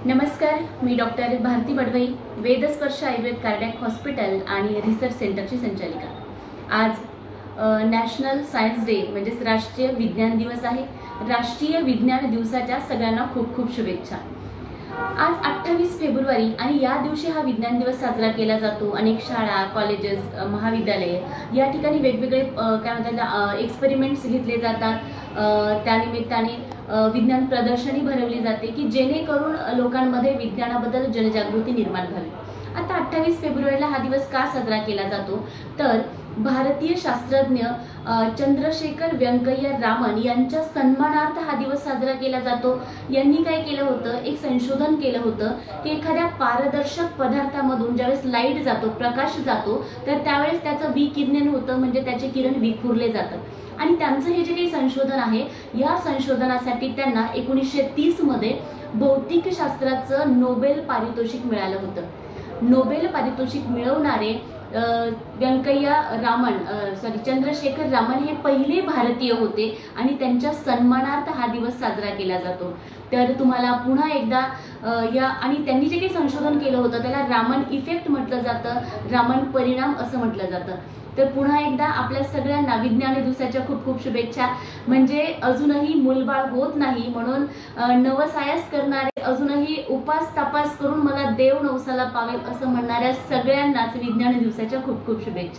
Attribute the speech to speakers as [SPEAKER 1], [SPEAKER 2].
[SPEAKER 1] नमस्कार, मी doctor Bharati Badwai, Vedsparsh Ayurveda cardiac hospital आणि रिसर्च सेंटरची संचालिका। आज नॅशनल सायन्स डे म्हणजे राष्ट्रीय विज्ञान दिवस आहे। राष्ट्रीय विज्ञान दिवसाच्या सगळ्यांना खूप खूप शुभेच्छा। आज 28 फेब्रुवारी आणि या दिवशी हा विज्ञान दिवस साजरा केला जातो। अनेक शाळा, कॉलेजेस, महाविद्यालये या ठिकाणी वेगवेगळे काय म्हणतात एक्सपेरिमेंट्स घेतले जातात। त्यानिमित्ताने विज्ञान प्रदर्शनी भरवली जाते की जेणेकरून लोकांमध्ये विज्ञानाबद्दल जनजागृती निर्माण व्हावी। आता 28 फेब्रुवारीला हा दिवस का साजरा केला जातो तर भारतीय शास्त्रज्ञ चंद्रशेखर व्यंकय्या रामन यांच्या सन्मानार्थ हा दिवस साजरा केला जातो। यांनी काय केलं होतं, एक संशोधन केलं होतं की एखाद्या पारदर्शक पदार्थामधून ज्यावेळेस लाईट जातो, प्रकाश जातो, तर त्यावेळेस त्याचं विकिरण होतं, म्हणजे त्याचे किरण विखुरले जातात। आणि त्यांचं हे जे काही संशोधन आहे, या संशोधनासाठी त्यांना 1930 मध्ये भौतिक शास्त्राचं नोबेल पारितोषिक मिळालं होतं। नोबेल पारितोषिक मिळवणारे व्यंकय्या रामन चंद्रशेखर रामन हे पहिले भारतीय होते आणि त्यांच्या सन्मानार्थ हा दिवस साजरा केला जातो। तर तुम्हाला पुन्हा एकदा या आणि त्यांनी जे काही संशोधन केलं होतं त्याला रामन इफेक्ट म्हटलं जातं, रामन परिणाम असं म्हटलं जातं। तर पुन्हा एकदा आपल्या सगळ्यांना विज्ञान दिवसाच्या खूप खूप शुभेच्छा। म्हणजे अजूनही मूलबाळ होत नाही म्हणून नवसायास करणारे, अजूनही उपास तपास करून मला देव नवसाला पावेल असं म्हणणाऱ्या सगळ्यांनाच विज्ञान दिवसाच्या खूप खूप शुभेच्छा।